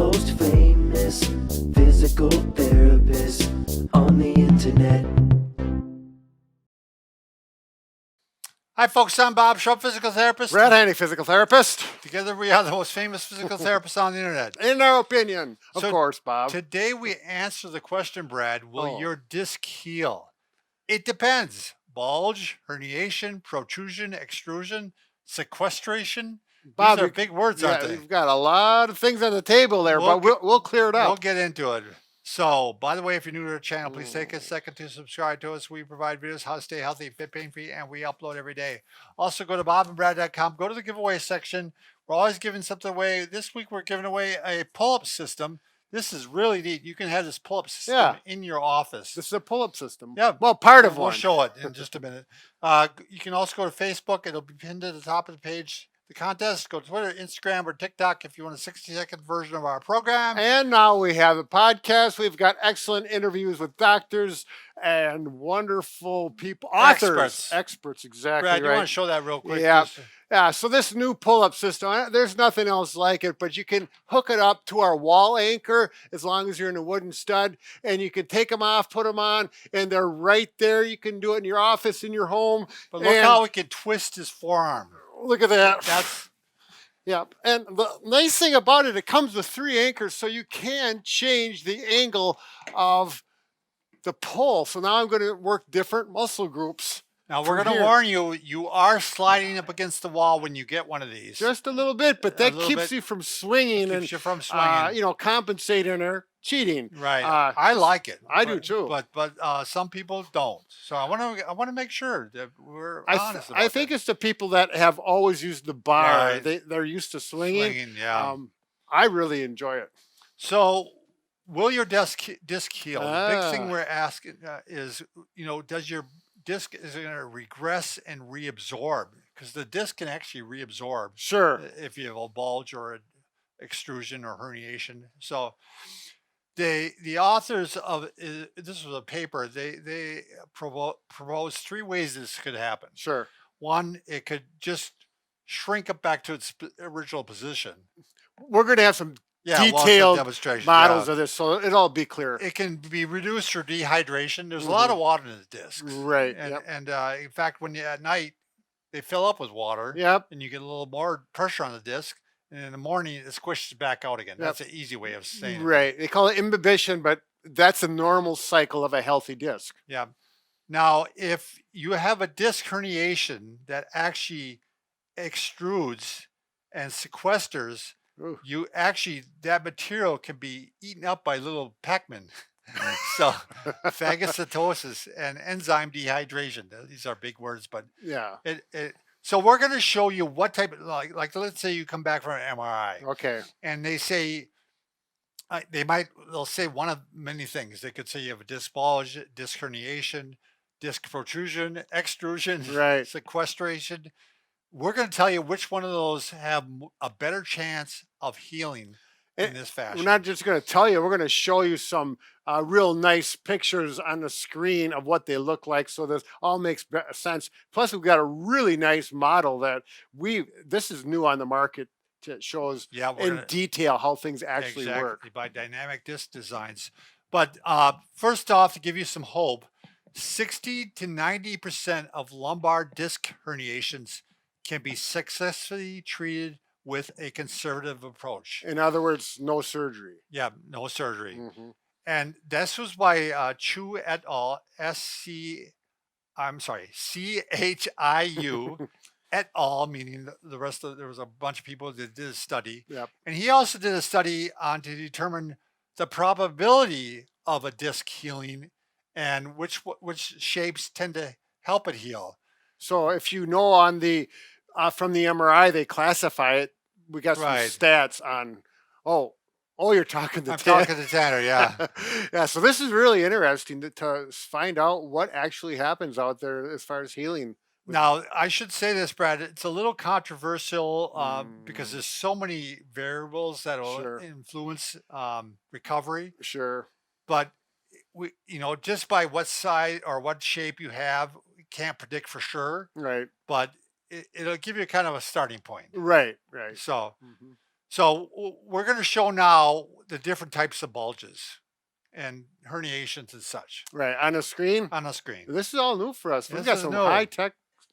most famous physical therapist on the internet. Hi folks, I'm Bob Shrupp, physical therapist. Brad Haney, physical therapist. Together we are the most famous physical therapists on the internet. In our opinion, of So course, Bob. Today we answer the question, Brad, will Oh. your disc heal? It depends. Bulge, herniation, protrusion, extrusion, sequestration. Bob, These are big words, aren't they? You've got a lot of things on the table there, but we'll clear it up. We'll get into it. So, by the way, if you're new to the channel, please take a second to subscribe to us. We provide videos how to stay healthy, fit, pain-free, and we upload every day. Also, go to bobandbrad.com. Go to the giveaway section. We're always giving something away. This week, we're giving away a pull-up system. This is really neat. You can have this pull-up system in your office. This is a pull-up system. Yeah. Well, part of We'll one. show it in just a minute. You can also go to Facebook. It'll be pinned to the top of the page. The contest, go to Twitter, Instagram, or TikTok if you want a 60-second version of our program. And now we have a podcast. We've got excellent interviews with doctors and wonderful people, authors, experts, exactly. Brad, right. you want to show that real quick? Yeah. Yeah, so this new pull-up system, there's nothing else like it, but you can hook it up to our wall anchor as long as you're in a wooden stud, and you can take them off, put them on, and they're right there. You can do it in your office, in your home. But look how we can twist his forearm. Look at that. That's yeah. And the nice thing about it, it comes with 3 anchors, so you can change the angle of the pull. So now I'm going to work different muscle groups. Now we're going to warn you, you are sliding up against the wall when you get one of these. Just a little bit, but that keeps you from swinging compensating or cheating. Right. I like it. I do too. But some people don't. So I want to make sure that we're honest about I think it's the people that have always used the bar. Right. They're used to swinging. Yeah. I really enjoy it. So will your disc heal? The big thing we're asking is, does your disc is going to regress and reabsorb, because the disc can actually reabsorb. Sure. If you have a bulge or an extrusion or herniation. So the authors of this was a paper. They proposed 3 ways this could happen. Sure. One, it could just shrink up back to its original position. We're going to have some detailed models of this, so it'll be clear. It can be reduced through dehydration. There's a lot of water in the discs, right? And in fact, when at night they fill up with water, and you get a little more pressure on the disc, and in the morning it squishes back out again. That's an easy way of saying it. Right. They call it imbibition, but that's a normal cycle of a healthy disc. Yeah. Now, if you have a disc herniation that actually extrudes and sequesters, that material can be eaten up by little Pac-Man. So phagocytosis and enzyme dehydration. These are big words, but so we're going to show you what type of, like let's say you come back from an MRI. Okay. And they say, they'll say one of many things. They could say you have a disc bulge, disc herniation, disc protrusion, extrusion, sequestration. We're going to tell you which one of those have a better chance of healing in this fashion. We're not just going to tell you, we're going to show you some real nice pictures on the screen of what they look like, so this all makes sense. Plus, we've got a really nice model that this is new on the market. It shows in detail how things actually work. By Dynamic Disc Designs. But first off, to give you some hope, 60 to 90% of lumbar disc herniations can be successfully treated with a conservative approach. In other words, no surgery. Yeah, no surgery. And this was by Chu et al. CHIU et al. Meaning there was a bunch of people that did a study. And he also did a study to determine the probability of a disc healing and which shapes tend to help it heal. So if you know on the from the MRI they classify it, we got some stats on. You're talking to Tanner. I'm talking to Tanner, yeah. Yeah, so this is really interesting to find out what actually happens out there as far as healing. Now, I should say this, Brad. It's a little controversial because there's so many variables that will influence recovery. Sure. But just by what side or what shape you have, we can't predict for sure. Right. But it'll give you kind of a starting point. Right. So, So we're going to show now the different types of bulges and herniations and such Right on the screen. on the screen. This is all new for us. We've This got is some new. high tech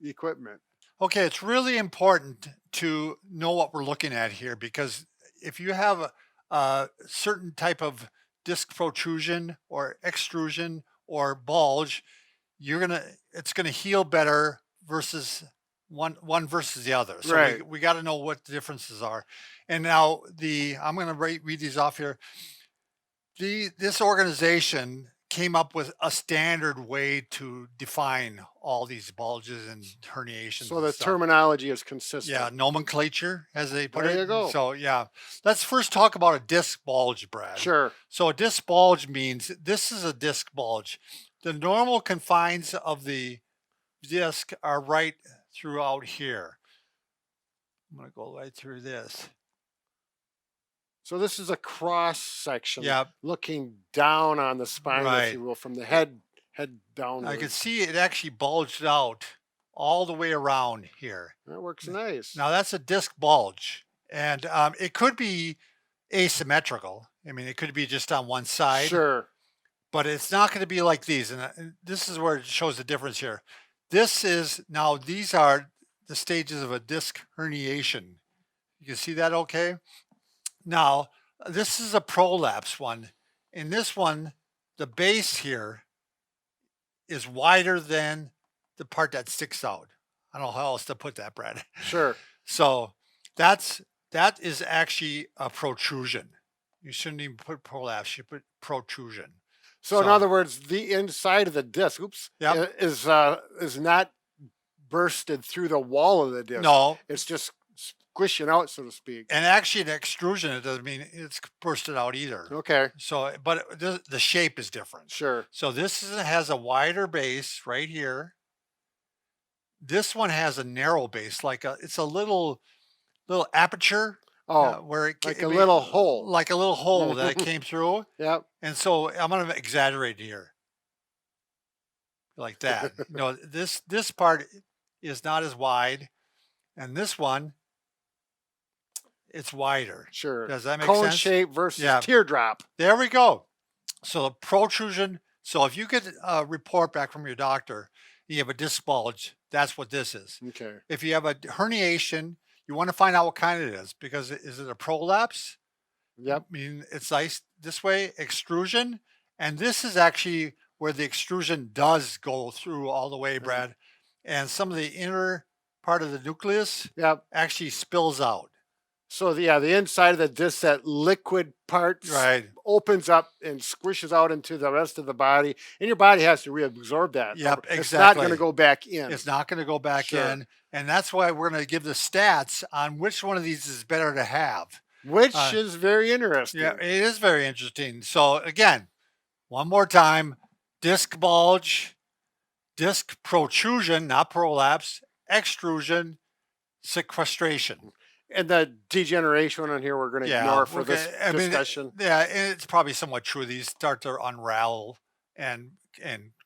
equipment. Okay, it's really important to know what we're looking at here, because if you have a certain type of disc protrusion or extrusion or bulge, it's gonna heal better versus one versus the other. So Right. we got to know what the differences are. And now I'm gonna read these off here. This organization came up with a standard way to define all these bulges and herniations. So and the stuff. terminology is consistent. Yeah, nomenclature, as they put There it. you go. So yeah, let's first talk about a disc bulge, Brad. Sure. So a disc bulge means this is a disc bulge. The normal confines of the disc are right throughout here. I'm going to go right through this. So this is a cross section. Yeah. Looking down on the spine, Right. if you will, from the head downward. I can see it actually bulged out all the way around here. That works nice. Now that's a disc bulge, and it could be asymmetrical. I mean, it could be just on one side. Sure. But it's not going to be like these. And this is where it shows the difference here. These are the stages of a disc herniation. You can see that okay? Now, this is a prolapse one. In this one, the base here is wider than the part that sticks out. I don't know how else to put that, Brad. Sure. So that is actually a protrusion. You shouldn't even put prolapse, you put protrusion. So in other words, the inside of the disc, Yep. is not bursted through the wall of the disc. No. It's just squishing out, so to speak. And actually, an extrusion, it doesn't mean it's bursted out either. Okay. So, but the shape is different. Sure. So has a wider base right here. This one has a narrow base, it's a little aperture. Oh, where like a little hole. Like a little hole that it came through. Yep. And so I'm going to exaggerate here. Like that. No, this part is not as wide. And this one, it's wider. Sure. Does that make Cone sense? shape versus Yeah. teardrop. There we go. So the protrusion. So if you get a report back from your doctor, you have a disc bulge, that's what this is. Okay. If you have a herniation, you want to find out what kind it is, because is it a prolapse? Yep. I mean, it's nice this way, extrusion. And this is actually where the extrusion does go through all the way, Brad. And some of the inner part of the nucleus Yep. actually spills out. So the inside of the disc, that liquid part Right. opens up and squishes out into the rest of the body, and your body has to reabsorb that. Yep, It's not exactly. going to go back in. It's not going to go back Sure. in. And that's why we're going to give the stats on which one of these is better to have. Which is very interesting. Yeah, it is very interesting. So again, one more time, disc bulge, disc protrusion, not prolapse, extrusion, sequestration. And the degeneration on here we're going to ignore for this discussion. And it's probably somewhat true. These start to unravel and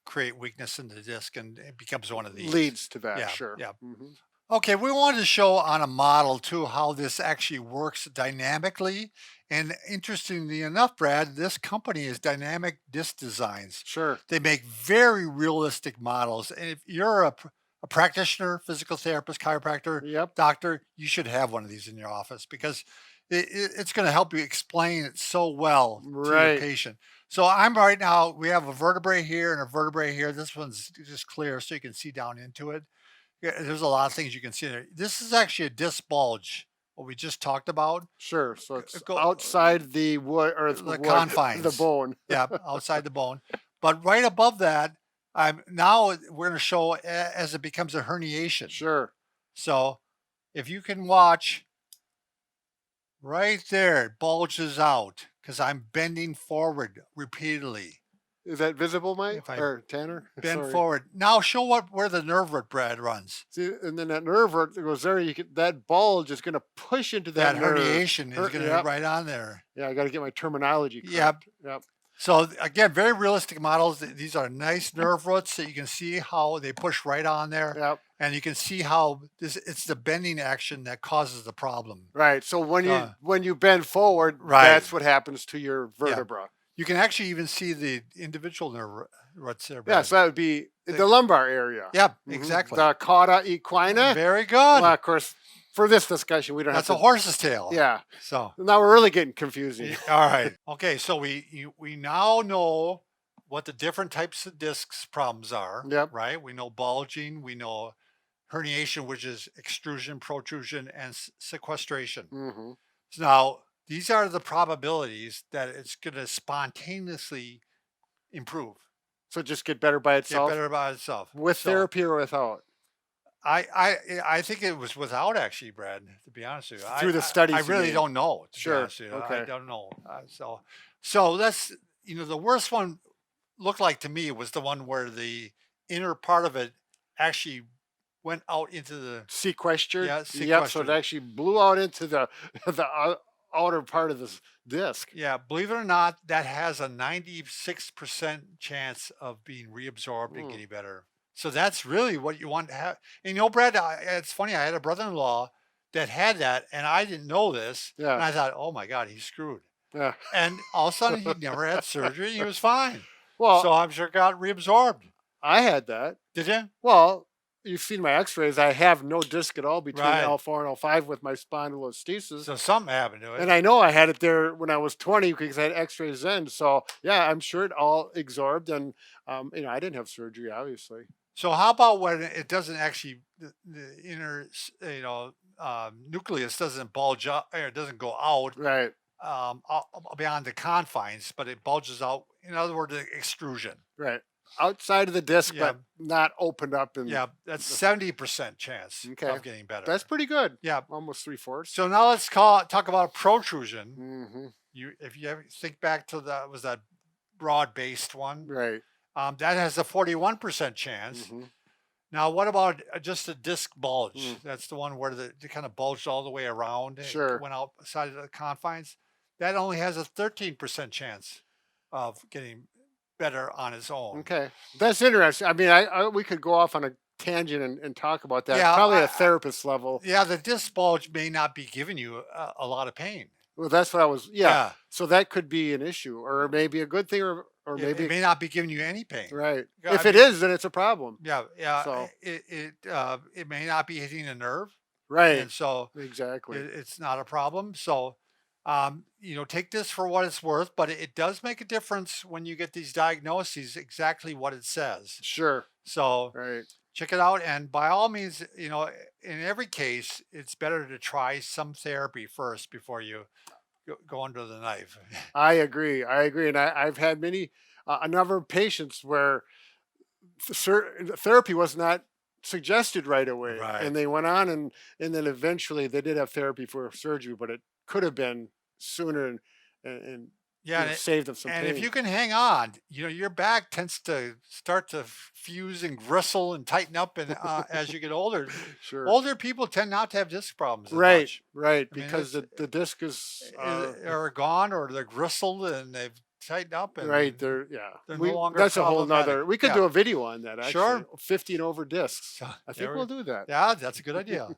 create weakness in the disc, and it becomes one of these. Leads to that, Yeah, sure. yeah. Mhm. Okay, we wanted to show on a model too how this actually works dynamically. And interestingly enough, Brad, this company is Dynamic Disc Designs. Sure. They make very realistic models. And if you're a practitioner, physical therapist, chiropractor, Yep. doctor, you should have one of these in your office, because it's going to help you explain it so well to your Right. patient. So right now, we have a vertebrae here and a vertebrae here. This one's just clear so you can see down into it. Yeah, there's a lot of things you can see there. This is actually a disc bulge, what we just talked about. Sure. So it's Go- outside the wood or The confines. the bone. Yeah, outside the bone. But right above that, now we're going to show as it becomes a herniation. Sure. So if you can watch right there, it bulges out because I'm bending forward repeatedly. Is that visible, Mike? If I Or Tanner? Bend Sorry. forward. Now show where the nerve root, Brad, runs. See, and then that nerve root that goes there. That bulge is going to push into That nerve. herniation is going to Yep. right on there. Yeah, I got to get my terminology correct. Yep. Yep. So again, very realistic models. These are nice nerve roots that you can see how they push right on there. Yep. And you can see how it's the bending action that causes the problem. Right. So Uh, when you bend forward, Right. that's what happens to your vertebra. You can actually even see the individual nerve roots there. Yeah. Brad. So that would be the lumbar area. Yeah, Mhm. exactly. The cauda equina. Very good. Well, of course, for this discussion, we don't That's have a to. horse's tail. Yeah. So Now we're really getting confusing. all right. Okay. So we now know what the different types of discs problems are. Yep. Right. We know bulging. We know herniation, which is extrusion, protrusion, and sequestration. Hmm. So now these are the probabilities that it's going to spontaneously improve, So just get better by get itself better by itself. with So therapy or without. I think it was without, actually, Brad. To be honest with you, Through the studies I you really made. don't know. To be Sure, honest with you. I okay. don't know. So that's the worst one looked like to me was the one where the inner part of it actually went out into the Sequestered. Yeah, Yep. So it sequestered. actually blew out into the outer part of this disc. Yeah, believe it or not, that has a 96% chance of being reabsorbed and Mm. getting better. So that's really what you want to have. And Brad, it's funny. I had a brother-in-law that had that, and I didn't know this. Yeah. And I thought, oh my God, he's screwed. Yeah. And all of a sudden, he never had surgery. He was fine. Well, So I'm sure it got reabsorbed. I had that. Did you? Well, you've seen my X-rays. I have no disc at all between Right. L4 and L5 with my spondylolisthesis. So something happened to it. And I know I had it there when I was 20 because I had X-rays then. So yeah, I'm sure it all absorbed, and I didn't have surgery, obviously. So how about when it doesn't actually, the inner, nucleus doesn't bulge up, or it doesn't go out Right. beyond the confines, but it bulges out. In other words, the extrusion. Right. Outside of the disc, Yeah. but not opened up. And Yeah, that's 70% chance Okay. of getting better. that's pretty good. Yeah. Almost 3/4. So now let's talk about protrusion. Hmm. If you ever think back to that broad-based one, Right. that has a 41% chance. Hmm. Now, what about just a disc bulge? Mm. That's the one where they kind of bulged all the way around and Sure. went outside of the confines. That only has a 13% chance of getting better on its own. Okay. That's interesting. I mean, we could go off on a tangent and talk about that. Yeah, Probably at a therapist level. Yeah, the disc bulge may not be giving you a lot of pain. Well, that's what I was. Yeah. Yeah. So that could be an issue, or maybe a good thing, or It maybe may not be giving you any pain. right. Yeah, If I it mean- is, then it's a problem. Yeah, So- it may not be hitting a nerve, Right. and so Exactly. it's not a problem. So, take this for what it's worth, but it does make a difference when you get these diagnoses, exactly what it says. Sure. So Right. check it out. And by all means, in every case, it's better to try some therapy first before you go under the knife. I agree. And I've had a number of patients where therapy was not suggested right away, Right. and they went on, and then eventually they did have therapy for surgery, but it could have been sooner, and Yeah. And, saved them some and pain. if you can hang on, your back tends to start to fuse and gristle and tighten up. And as you get older, Sure. older people tend not to have disc problems. As Right. much. Right. I mean, Because the disc is Are gone, or they're gristled and they've tightened up. And right. they're They're no longer that's a whole problematic. nother. We could Yeah. do a video on that. Actually. Sure. 50 and over discs. So, I there think we- we'll do that. Yeah, that's a good idea.